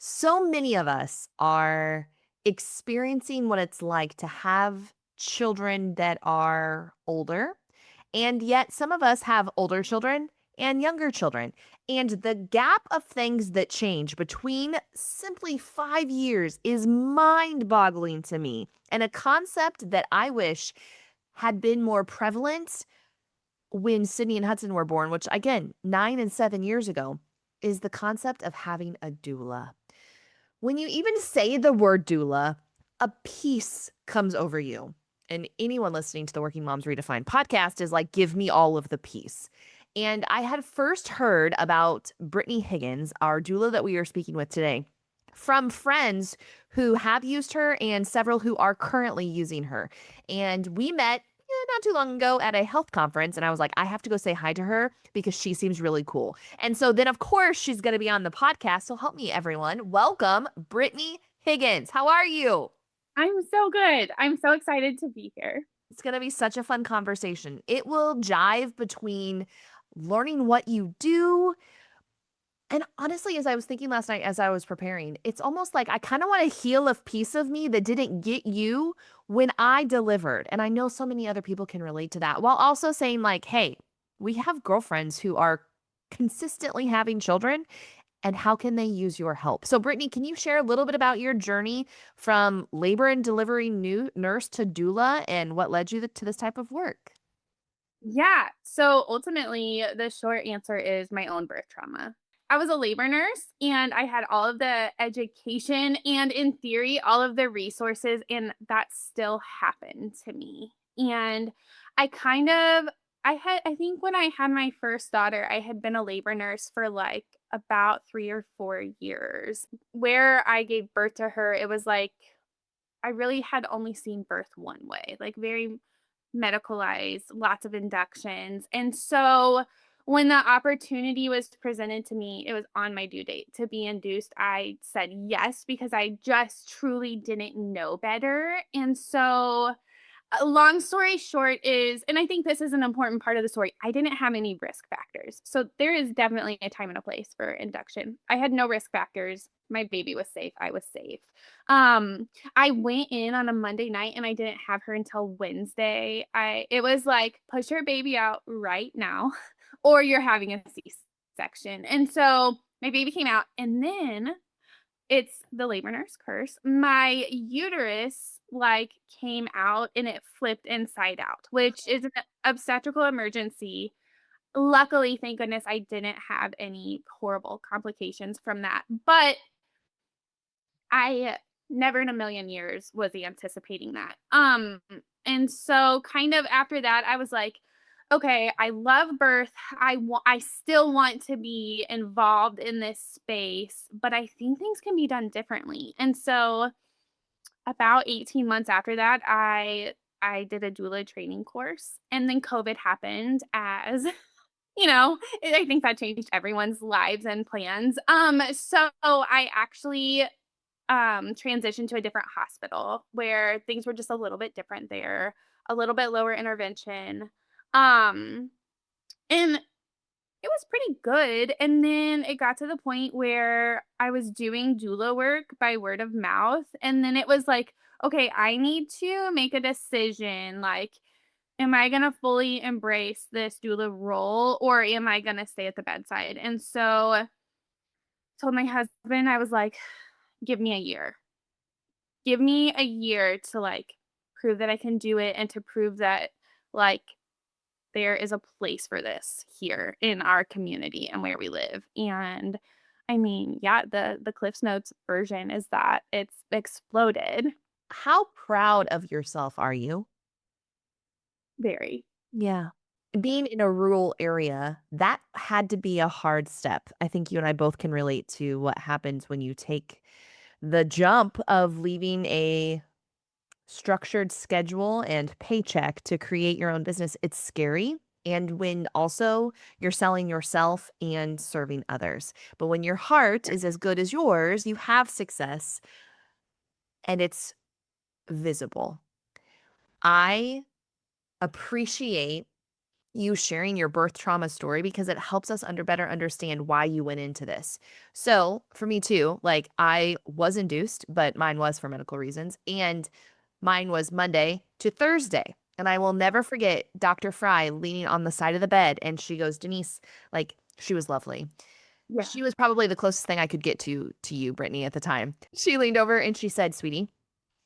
So many of us are experiencing what it's like to have children that are older, and yet some of us have older children and younger children. And the gap of things that change between simply 5 years is mind boggling to me, and a concept that I wish had been more prevalent when Sydney and Hudson were born, which again, 9 and 7 years ago, is the concept of having a doula. When you even say the word doula, a peace comes over you. And anyone listening to the Working Moms Redefined podcast is like, give me all of the peace. And I had first heard about Brittany Higgins, our doula that we are speaking with today, from friends who have used her and several who are currently using her. And we met not too long ago at a health conference. And I was like, I have to go say hi to her because she seems really cool. And so then, of course, she's going to be on the podcast. So help me, everyone. Welcome, Brittany Higgins. How are you? I'm so good. I'm so excited to be here. It's going to be such a fun conversation. It will jive between learning what you do. And honestly, as I was thinking last night as I was preparing, it's almost like I kind of want to heal a piece of me that didn't get you when I delivered. And I know so many other people can relate to that while also saying, like, hey, we have girlfriends who are consistently having children. And how can they use your help? So, Brittany, can you share a little bit about your journey from labor and delivery new nurse to doula and what led you to this type of work? Yeah. So ultimately, the short answer is my own birth trauma. I was a labor nurse and I had all of the education and, in theory, all of the resources, and that still happened to me. And I kind of, I think when I had my first daughter, I had been a labor nurse for like about 3 or 4 years. Where I gave birth to her, it was like I really had only seen birth one way, like very medicalized, lots of inductions. And so when the opportunity was presented to me, it was on my due date to be induced. I said yes because I just truly didn't know better. And so long story short is, and I think this is an important part of the story, I didn't have any risk factors. So there is definitely a time and a place for induction. I had no risk factors. My baby was safe. I was safe. I went in on a Monday night and I didn't have her until Wednesday. It was like push your baby out right now or you're having a C-section. And so my baby came out and then it's the labor nurse curse. My uterus, like, came out and it flipped inside out, which is an obstetrical emergency. Luckily, thank goodness, I didn't have any horrible complications from that, but I never in a million years was anticipating that. And so kind of after that, I was like, okay, I love birth. I still want to be involved in this space, but I think things can be done differently. And so about 18 months after that, I did a doula training course and then COVID happened as I think that changed everyone's lives and plans. So I actually transitioned to a different hospital where things were just a little bit different there, a little bit lower intervention. Um, and it was pretty good. And then it got to the point where I was doing doula work by word of mouth. And then it was like, okay, I need to make a decision. Like, am I going to fully embrace this doula role or am I going to stay at the bedside? And so told my husband, I was like, give me a year. Give me a year to like prove that I can do it and to prove that like there is a place for this here in our community and where we live. And I mean, yeah, the Cliffs Notes version is that it's exploded How proud of yourself are you? very. Yeah. Being in a rural area, that had to be a hard step. I think you and I both can relate to what happens when you take the jump of leaving a structured schedule and paycheck to create your own business. It's scary. And when also you're selling yourself and serving others. But when your heart is as good as yours, you have success and it's visible. I appreciate you sharing your birth trauma story because it helps us better understand why you went into this. So, for me too, like I was induced, but mine was for medical reasons and mine was Monday to Thursday. And I will never forget Dr. Fry leaning on the side of the bed and she goes, "Denise," like she was lovely. Yeah. She was probably the closest thing I could get to you, Brittany, at the time. She leaned over and she said, "Sweetie,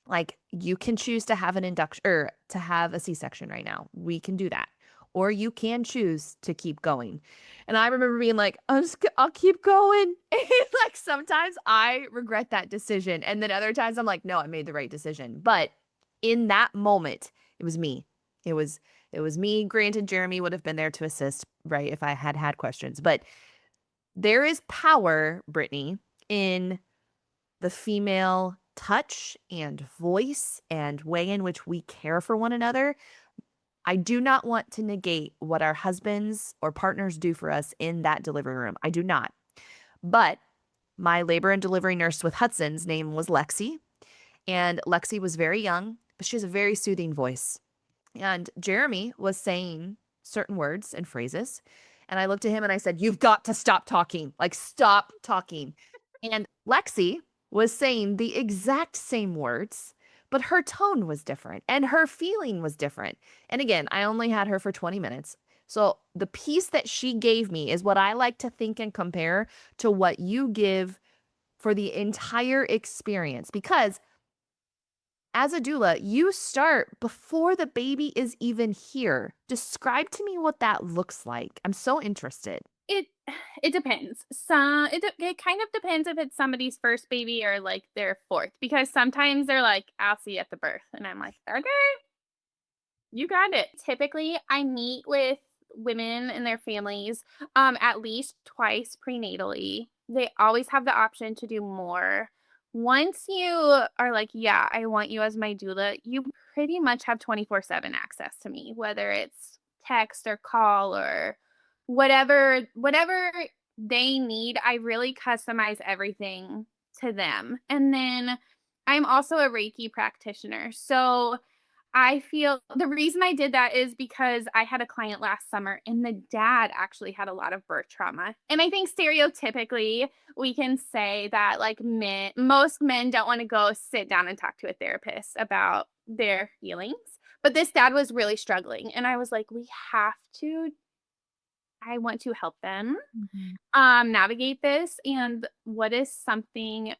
like, you can choose to have an induction or to have a C-section right now. We can do that. Or you can choose to keep going." And I remember being like, I'll keep going." And like sometimes I regret that decision. And then other times I'm like, no, I made the right decision. But in that moment, it was me. It was it was me. Granted, Jeremy would have been there to assist, right, if I had had questions. But there is power, Brittany, in the female touch and voice and way in which we care for one another. I do not want to negate what our husbands or partners do for us in that delivery room. I do not. But my labor and delivery nurse with Hudson's name was Lexi, and Lexi was very young, but she has a very soothing voice. And Jeremy was saying certain words and phrases. And I looked at him and I said, "You've got to stop talking. Like, stop talking." And Lexi was saying the exact same words, but her tone was different and her feeling was different. And again, I only had her for 20 minutes. So the piece that she gave me is what I like to think and compare to what you give for the entire experience. Because as a doula, you start before the baby is even here. Describe to me what that looks like. I'm so interested. It it depends. It kind of depends if it's somebody's first baby or, like, their 4th, because sometimes they're like, "I'll see you at the birth," and I'm like, "Okay, you got it." Typically, I meet with women and their families, at least twice prenatally. They always have the option to do more. Once you are like, "Yeah, I want you as my doula," you pretty much have 24/7 access to me, whether it's text or call or whatever they need. I really customize everything to them. And then I'm also a Reiki practitioner. So I feel the reason I did that is because I had a client last summer and the dad actually had a lot of birth trauma. And I think stereotypically we can say that like most men don't want to go sit down and talk to a therapist about their feelings. But this dad was really struggling and I was like, we have to I want to help them Mhm. navigate this, and what is something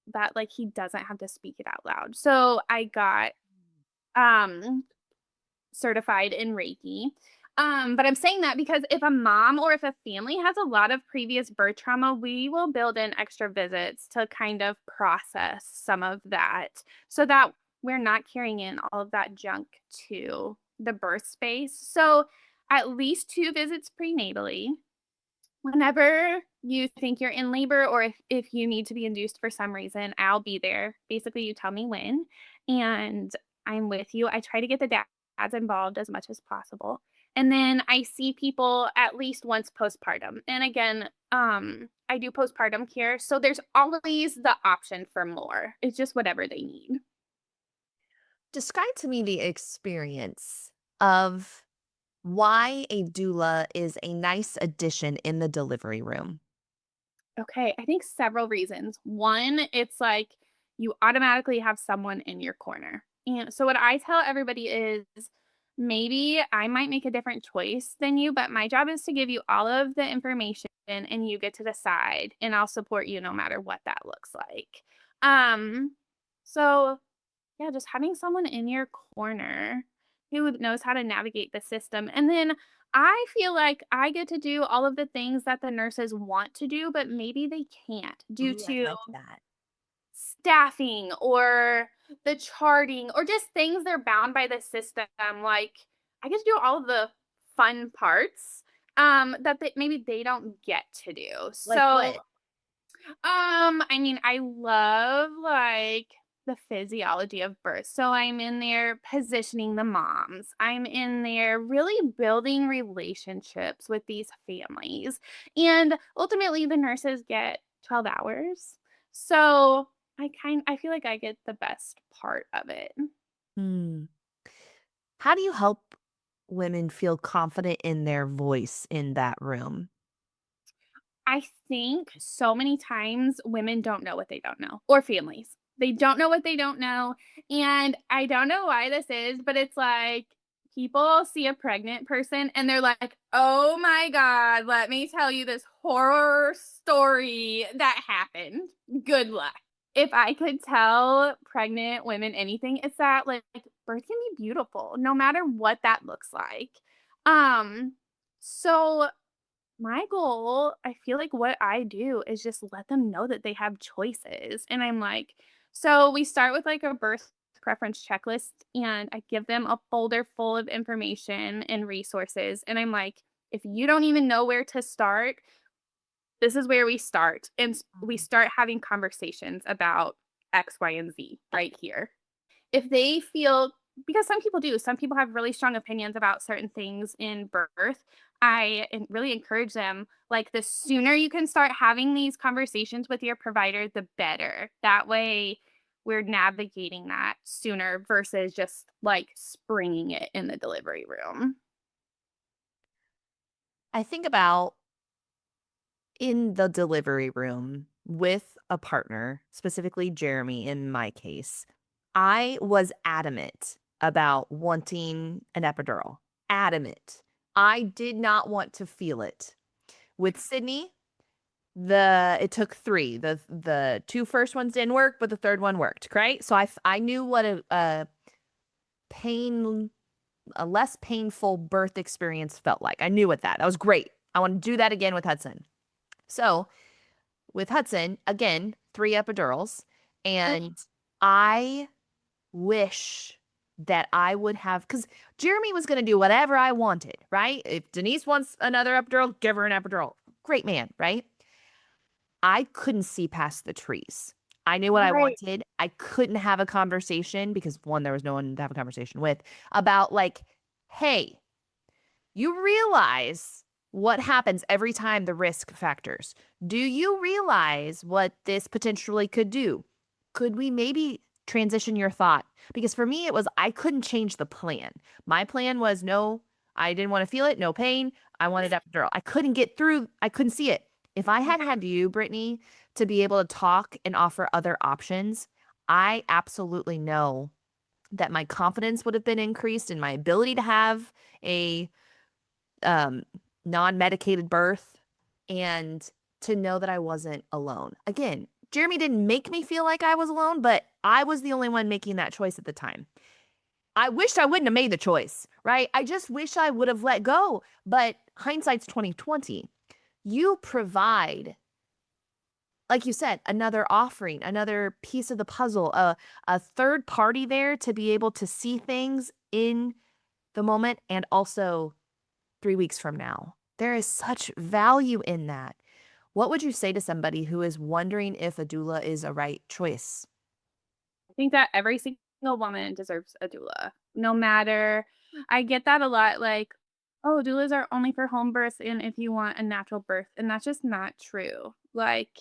that like he doesn't have to speak it out loud. So I got um certified in Reiki. But I'm saying that because if a mom or if a family has a lot of previous birth trauma, we will build in extra visits to kind of process some of that so that we're not carrying in all of that junk to the birth space. So at least 2 visits prenatally. Whenever you think you're in labor or if you need to be induced for some reason, I'll be there. Basically, you tell me when, and I'm with you. I try to get the dads involved as much as possible. And then I see people at least once postpartum. And again, I do postpartum care. So there's always the option for more. It's just whatever they need. Describe to me the experience of why a doula is a nice addition in the delivery room. Okay, I think several reasons. One, it's like you automatically have someone in your corner. And so, what I tell everybody is maybe I might make a different choice than you, but my job is to give you all of the information and you get to decide, and I'll support you no matter what that looks like. Um, so yeah, just having someone in your corner who knows how to navigate the system. And then I feel like I get to do all of the things that the nurses want to do, but maybe they can't due Ooh, I to like that. staffing or the charting or just things they're bound by the system. Like I get to do all of the fun parts that maybe they don't get to do. Like So what? I mean, I love like the physiology of birth. So I'm in there positioning the moms. I'm in there really building relationships with these families. And ultimately the nurses get 12 hours. So I feel like I get the best part of it. Hmm. How do you help? women feel confident in their voice in that room? I think so many times women don't know what they don't know, or families. They don't know what they don't know. And I don't know why this is, but it's like people see a pregnant person and they're like, oh my God, let me tell you this horror story that happened. Good luck. If I could tell pregnant women anything, it's that birth can be beautiful no matter what that looks like. Um, so my goal, I feel like what I do is just let them know that they have choices. And I'm like, so we start with like a birth preference checklist, and I give them a folder full of information and resources. And I'm like, if you don't even know where to start, this is where we start. And we Mhm. start having conversations about X, Y, and Z right here. If they feel, because some people do, some people have really strong opinions about certain things in birth. Really encourage them, like, the sooner you can start having these conversations with your provider, the better. That way, we're navigating that sooner versus just like springing it in the delivery room. I think about in the delivery room with a partner, specifically Jeremy in my case, I was adamant about wanting an epidural. Adamant. I did not want to feel it. With Sydney, it took 3. The 2 first ones didn't work, but the 3rd one worked, right? So I knew what pain a less painful birth experience felt like. I knew what that. That was great. I want to do that again with Hudson. So, with Hudson, again, 3 epidurals, and I wish that I would have, because Jeremy was gonna do whatever I wanted, right? If Denise wants another epidural, give her an epidural. Great man, right? I couldn't see past the trees. I knew what I Right. wanted. I couldn't have a conversation because, 1, there was no one to have a conversation with about, like, "Hey, you realize what happens every time the risk factors. Do you realize what this potentially could do? Could we maybe transition your thought?" Because for me, it was I couldn't change the plan. My plan was no, I didn't want to feel it, no pain. I wanted epidural. I couldn't get through, I couldn't see it. If I had had you, Brittany, to be able to talk and offer other options, I absolutely know that my confidence would have been increased and my ability to have a um, non-medicated birth and to know that I wasn't alone. Again, Jeremy didn't make me feel like I was alone, but I was the only one making that choice at the time. I wished I wouldn't have made the choice, right? I just wish I would have let go, but hindsight's 2020. You provide, like you said, another offering, another piece of the puzzle, a third party there to be able to see things in the moment and also 3 weeks from now. There is such value in that. What would you say to somebody who is wondering if a doula is a right choice? I think that every single woman deserves a doula. No matter, I get that a lot, like, "Oh, doulas are only for home births and if you want a natural birth," and that's just not true. Like,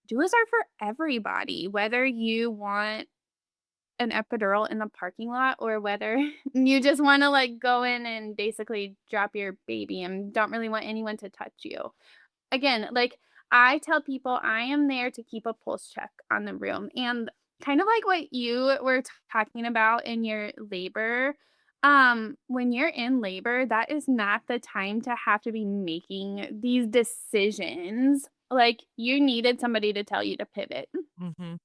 doulas are for everybody, whether you want an epidural in the parking lot or whether you just wanna, like, go in and basically drop your baby and don't really want anyone to touch you. Again, like, I tell people I am there to keep a pulse check on the room, and kind of like what you were talking about in your labor, when you're in labor, that is not the time to have to be making these decisions. Like, you needed somebody to tell you to pivot, Mhm.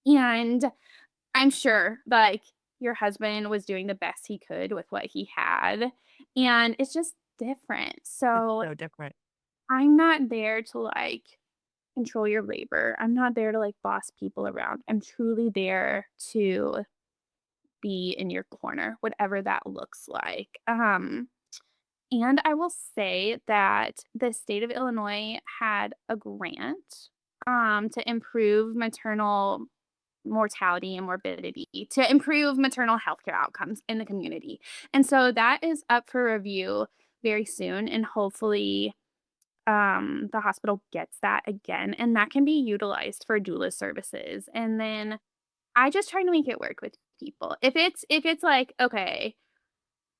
and I'm sure, like, your husband was doing the best he could with what he had, and it's just different. It's So, so different. I'm not there to, like, control your labor. I'm not there to, like, boss people around. I'm truly there to be in your corner, whatever that looks like. And I will say that the state of Illinois had a grant, to improve maternal mortality and morbidity, to improve maternal healthcare outcomes in the community. And so that is up for review very soon, and hopefully the hospital gets that again, and that can be utilized for doula services. And then I just try to make it work with people. If it's like, okay,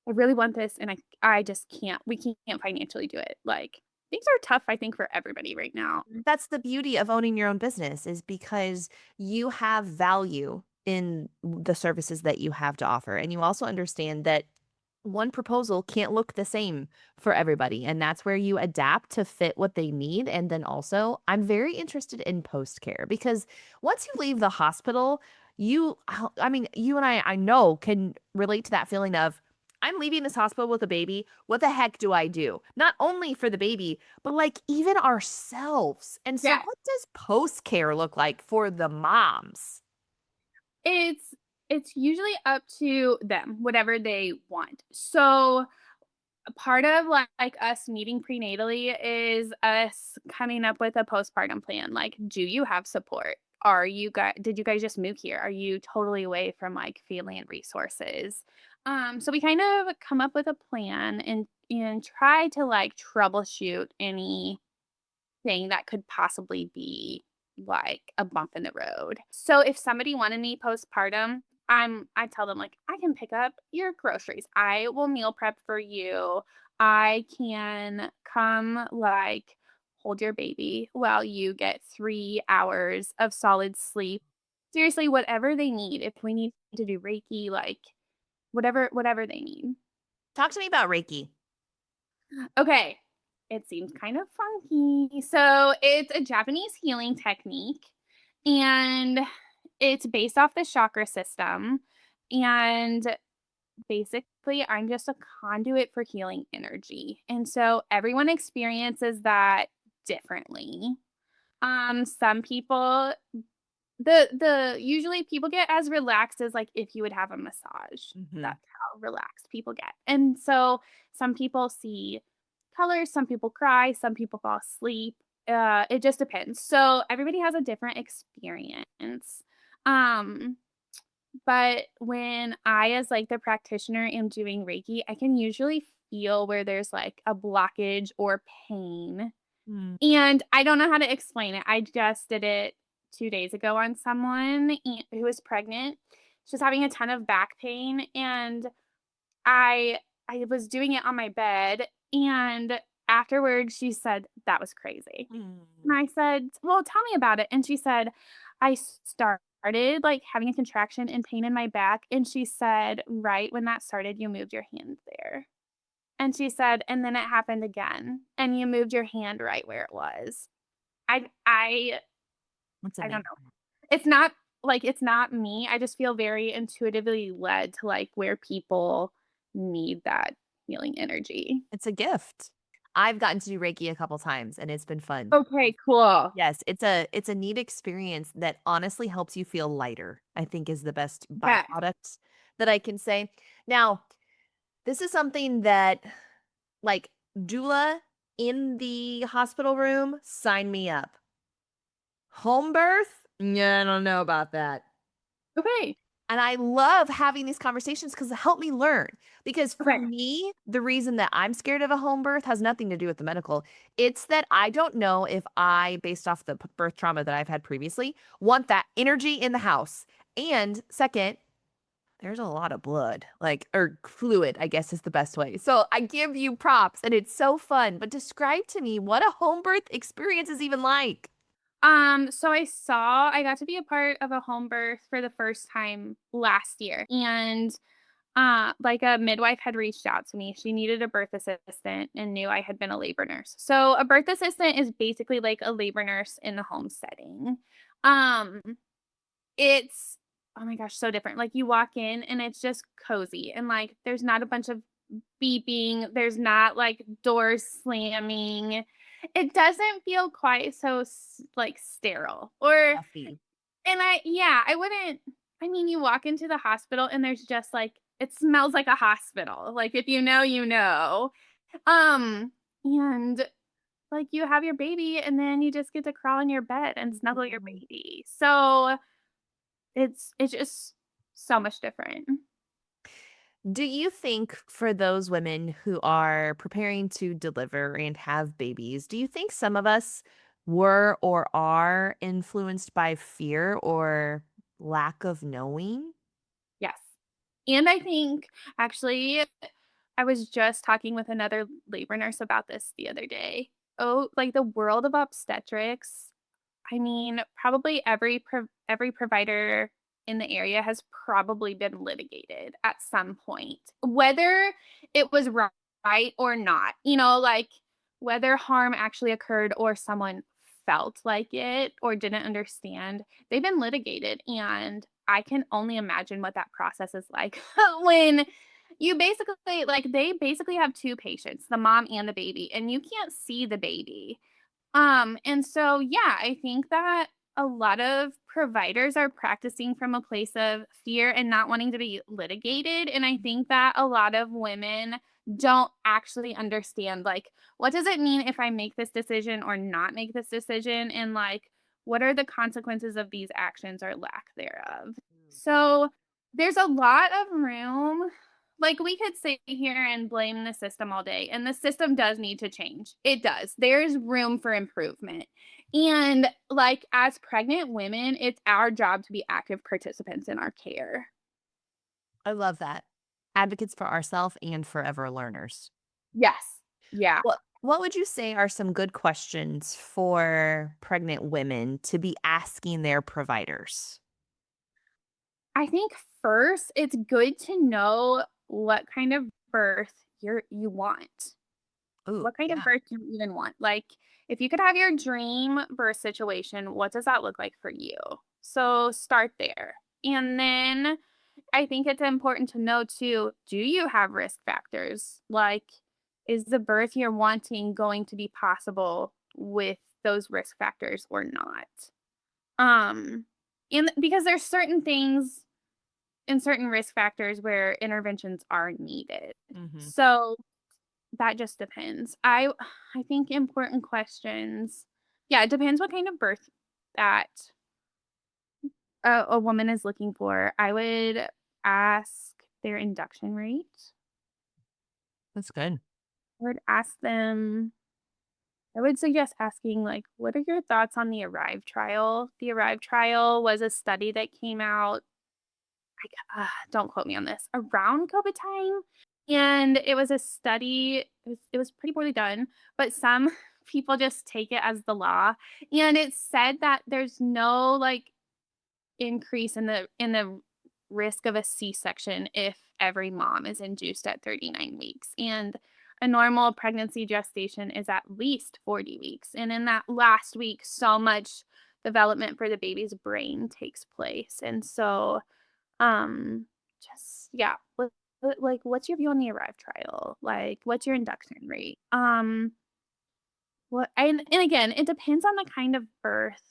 I really want this and I just can't. We can't financially do it. Like things are tough, I think, for everybody right now. That's the beauty of owning your own business is because you have value in the services that you have to offer. And you also understand that one proposal can't look the same for everybody. And that's where you adapt to fit what they need. And then also, I'm very interested in post care because once you leave the hospital, I mean, you and I know, can relate to that feeling of, I'm leaving this hospital with a baby. What the heck do I do? Not only for the baby, but like even ourselves. And so, Yeah. what does post care look like for the moms? It's it's usually up to them, whatever they want. So a part of like us meeting prenatally is us coming up with a postpartum plan. Like, do you have support? Are you guys did you guys just move here? Are you totally away from like family and resources? So we kind of come up with a plan and try to like troubleshoot any thing that could possibly be like a bump in the road. So if somebody wanted me postpartum, I tell them like I can pick up your groceries. I will meal prep for you. I can come like hold your baby while you get 3 hours of solid sleep. Seriously, whatever they need. If we need to do Reiki, like whatever they need. Talk to me about Reiki. Okay. It seems kind of funky. So, it's a Japanese healing technique, and it's based off the chakra system. And basically, I'm just a conduit for healing energy. And so, everyone experiences that differently. Some people the usually people get as relaxed as, like, if you would have a massage. Mhm. That's how relaxed people get, and so some people see colors, some people cry, some people fall asleep, it just depends. So everybody has a different experience, um, but when I, as, like, the practitioner am doing Reiki, I can usually feel where there's, like, a blockage or pain, Mm. and I don't know how to explain it. I just did it 2 days ago on someone who was pregnant. She was having a ton of back pain, and I I was doing it on my bed, and afterwards, she said, "That was crazy." And Mm. I said, "Well, tell me about it." And she said, "I started, like, having a contraction and pain in my back," and she said, "Right when that started, you moved your hand there." And she said, "And then it happened again, and you moved your hand right where it was." I I That's I don't amazing. know. It's not it's not me. I just feel very intuitively led to, like, where people need that healing energy. It's a gift. I've gotten to do Reiki a couple times, and it's been fun. Okay, cool. Yes, it's a neat experience that honestly helps you feel lighter, I think is the best Yes. byproduct that I can say. Now, this is something that, like, doula in the hospital room, sign me up. Home birth? Yeah, I don't know about that. Okay. And I love having these conversations because it helped me learn. Because for Okay. me, the reason that I'm scared of a home birth has nothing to do with the medical. It's that I don't know if I, based off the birth trauma that I've had previously, want that energy in the house. And second, there's a lot of blood, like, or fluid, I guess is the best way. So I give you props and it's so fun. But describe to me what a home birth experience is even like. So I got to be a part of a home birth for the first time last year, and like a midwife had reached out to me. She needed a birth assistant and knew I had been a labor nurse. So a birth assistant is basically like a labor nurse in the home setting. Um, it's oh my gosh, so different. Like you walk in and it's just cozy and like there's not a bunch of beeping, there's not like doors slamming. It doesn't feel quite so like sterile or Fluffy. and I wouldn't I mean, you walk into the hospital and there's just like it smells like a hospital. Like if you know, you know. And like you have your baby and then you just get to crawl in your bed and snuggle your Mhm. baby. So it's just so much different. Do you think for those women who are preparing to deliver and have babies, do you think some of us were or are influenced by fear or lack of knowing? Yes. And I think actually I was just talking with another labor nurse about this the other day. Oh, like the world of obstetrics, I mean, probably every provider in the area has probably been litigated at some point, whether it was right or not. Like whether harm actually occurred or someone felt like it or didn't understand. They've been litigated, and I can only imagine what that process is like when you basically like they basically have two patients, the mom and the baby, and you can't see the baby. And so, yeah, I think that a lot of providers are practicing from a place of fear and not wanting to be litigated. And I think that a lot of women don't actually understand, like, what does it mean if I make this decision or not make this decision? And, like, what are the consequences of these actions or lack thereof? So, there's a lot of room. Like, we could sit here and blame the system all day, and the system does need to change. It does. There's room for improvement. And, like, as pregnant women, it's our job to be active participants in our care. I love that. Advocates for ourselves and forever learners. Yes. Yeah. What would you say are some good questions for pregnant women to be asking their providers? I think first, it's good to know what kind of birth you want. Ooh, What kind of yeah. birth do you even want? Like, if you could have your dream birth situation, what does that look like for you? So start there. And then I think it's important to know too, do you have risk factors? Like, is the birth you're wanting going to be possible with those risk factors or not? Um, and because there's certain things and certain risk factors where interventions are needed. Mhm. So that just depends. I think important questions. Yeah, it depends what kind of birth that a woman is looking for. I would ask their induction rate. That's good. I would ask them I would suggest asking, like, what are your thoughts on the ARRIVE trial? The ARRIVE trial was a study that came out, don't quote me on this, around COVID time. And it was a study, it was pretty poorly done, but some people just take it as the law. And it said that there's no like increase in the risk of a C-section if every mom is induced at 39 weeks. And a normal pregnancy gestation is at least 40 weeks. And in that last week, so much development for the baby's brain takes place. And so, just yeah, like, what's your view on the ARRIVE trial? Like, what's your induction rate? What and again, it depends on the kind of birth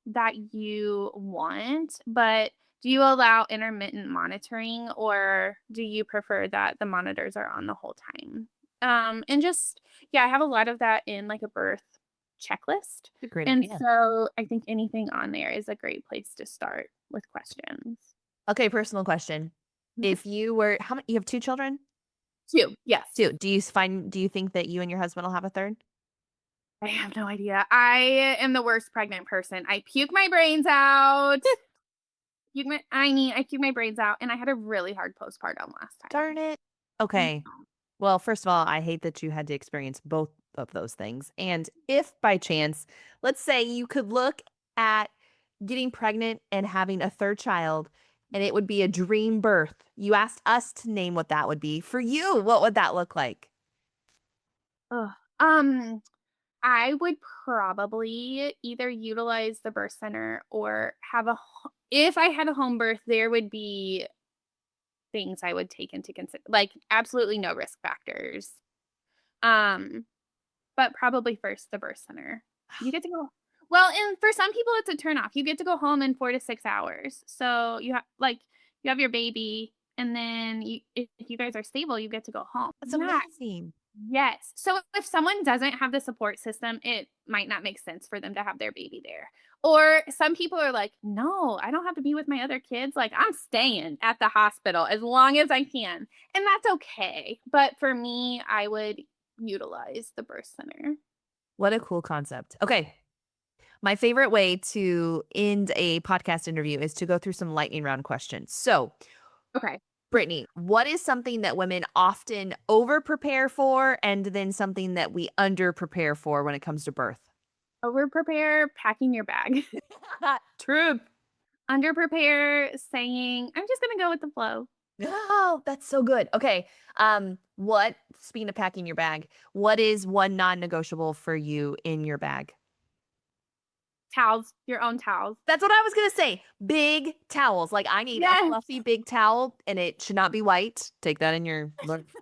that you want, but do you allow intermittent monitoring or do you prefer that the monitors are on the whole time? And just yeah, I have a lot of that in like a birth checklist. A great And idea. so I think anything on there is a great place to start with questions. Okay, personal question. Mhm. If you were how many you have 2 children? 2, yes. 2. Do you think that you and your husband will have a 3rd? I have no idea. I am the worst pregnant person. I puke my brains out. I puke my brains out, and I had a really hard postpartum last Darn time. it. Okay. Well, first of all, I hate that you had to experience both of those things. And if by chance, let's say you could look at getting pregnant and having a 3rd child and it would be a dream birth. You asked us to name what that would be. For you, what would that look like? Ugh. Um, I would probably either utilize the birth center or if I had a home birth, there would be things I would take into like, absolutely no risk factors. Um, but probably first the birth center. You get to go well, and for some people, it's a turn off. You get to go home in 4 to 6 hours. So, you have your baby, and then if you guys are stable, you get to go home. That's Yeah. amazing. Yes. So if someone doesn't have the support system, it might not make sense for them to have their baby there. Or some people are like, "No, I don't have to be with my other kids. Like, I'm staying at the hospital as long as I can." And that's okay. But for me, I would utilize the birth center. What a cool concept. Okay. My favorite way to end a podcast interview is to go through some lightning round questions. So, Okay. Brittany, what is something that women often over prepare for and then something that we under prepare for when it comes to birth? Over prepare, packing your bag. Truth. Under prepare, saying, I'm just gonna go with the flow. Oh, that's so good. Okay. What, speaking of packing your bag, what is one non-negotiable for you in your bag? Towels, your own towels. That's what I was gonna say. Big towels. Like I need a Yes. fluffy big towel and it should not be white. Take that in your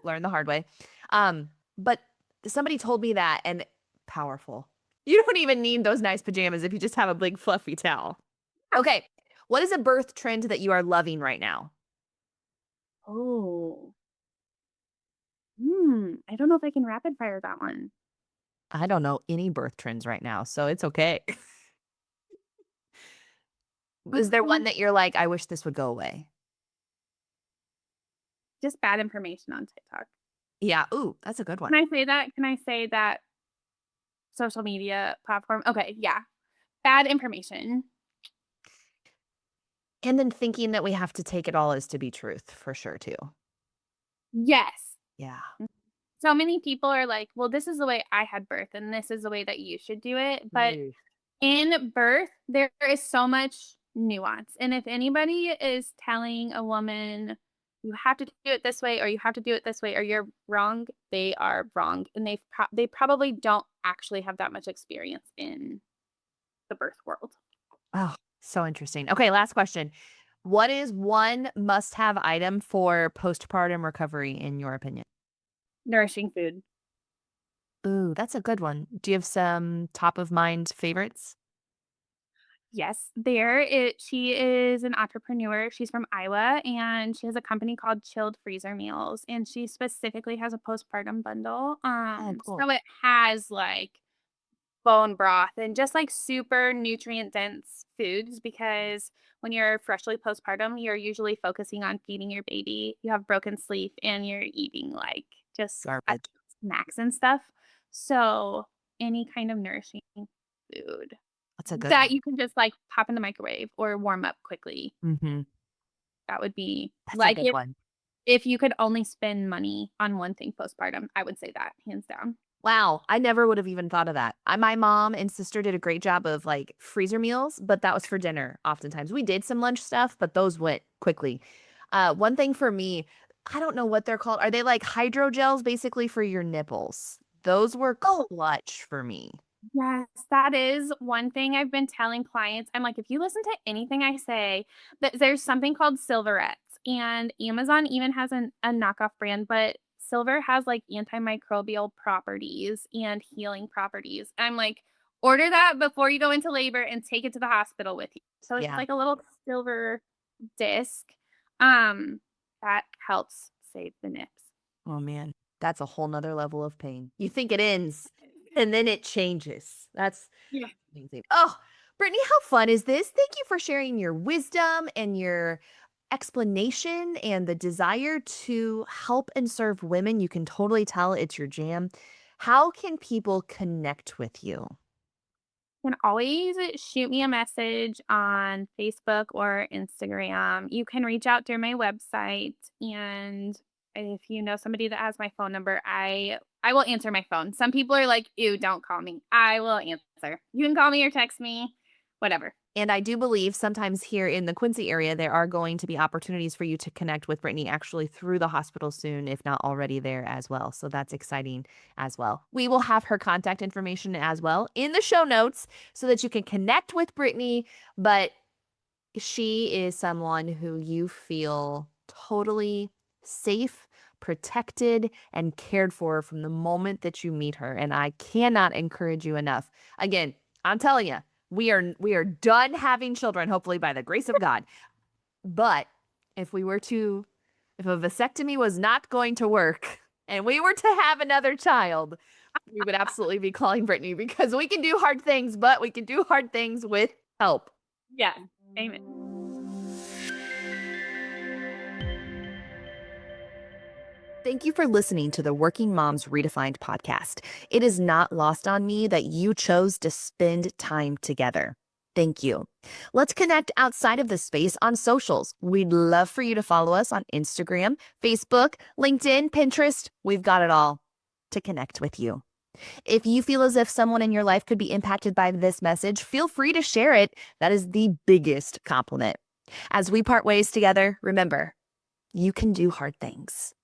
learn the hard way. But somebody told me that and powerful. You don't even need those nice pajamas if you just have a big fluffy towel. Okay. What is a birth trend that you are loving right now? Oh. I don't know if I can rapid fire that one. I don't know any birth trends right now, so it's okay. Is there one Um, that you're like, I wish this would go away? just bad information on TikTok. Yeah. Ooh, that's a good Can one. I say that? Can I say that social media platform? Okay, yeah. Bad information. And then thinking that we have to take it all as to be truth for sure too. Yes. Yeah. So many people are like, well, this is the way I had birth and this is the way that you should do it. But Ooh. in birth, there is so much nuance. And if anybody is telling a woman, you have to do it this way, or you have to do it this way, or you're wrong, they are wrong. And they probably don't actually have that much experience in the birth world. Oh, so interesting. Okay, last question. What is one must-have item for postpartum recovery in your opinion? Nourishing food. Ooh, that's a good one. Do you have some top of mind favorites? Yes, she is an entrepreneur. She's from Iowa and she has a company called Chilled Freezer Meals and she specifically has a postpartum bundle. Oh, cool. So it has like bone broth and just like super nutrient dense foods because when you're freshly postpartum, you're usually focusing on feeding your baby. You have broken sleep and you're eating like just Garbage. snacks and stuff. So any kind of nourishing food That's a good that one. you can just, like, pop in the microwave or warm up quickly. Mhm. That would be That's a like, good one. if you could only spend money on one thing postpartum, I would say that, hands down. Wow, I never would have even thought of that. My mom and sister did a great job of, like, freezer meals, but that was for dinner oftentimes. We did some lunch stuff, but those went quickly. One thing for me, I don't know what they're called. Are they like hydrogels basically for your nipples? Those were Oh, clutch for me. yes, that is one thing I've been telling clients. I'm like, "If you listen to anything I say, there's something called Silverettes, and Amazon even has a knockoff brand, but Silver has, like, antimicrobial properties and healing properties." I'm like, "Order that before you go into labor and take it to the hospital with you." So it's Yeah. like a little silver disc, um, that helps save the nips. Oh, man. That's a whole nother level of pain. You think it ends, and then it changes. That's Yeah. amazing. Oh, Brittany, how fun is this? Thank you for sharing your wisdom and your explanation and the desire to help and serve women. You can totally tell it's your jam. How can people connect with you? Can always shoot me a message on Facebook or Instagram. You can reach out through my website, and if you know somebody that has my phone number, I will answer my phone. Some people are like, "Ew, don't call me." I will answer. You can call me or text me, whatever. And I do believe sometimes here in the Quincy area, there are going to be opportunities for you to connect with Brittany actually through the hospital soon, if not already there as well. So that's exciting as well. We will have her contact information as well in the show notes so that you can connect with Brittany. But she is someone who you feel totally safe, protected, and cared for from the moment that you meet her. And I cannot encourage you enough. Again, I'm telling you, we are done having children, hopefully by the grace of God. But if we were to, if a vasectomy was not going to work and we were to have another child, we would absolutely be calling Brittany because we can do hard things, but we can do hard things with help. Yeah. Amen. Thank you for listening to the Working Moms Redefined podcast. It is not lost on me that you chose to spend time together. Thank you. Let's connect outside of this space on socials. We'd love for you to follow us on Instagram, Facebook, LinkedIn, Pinterest. We've got it all to connect with you. If you feel as if someone in your life could be impacted by this message, feel free to share it. That is the biggest compliment. As we part ways together, remember, you can do hard things.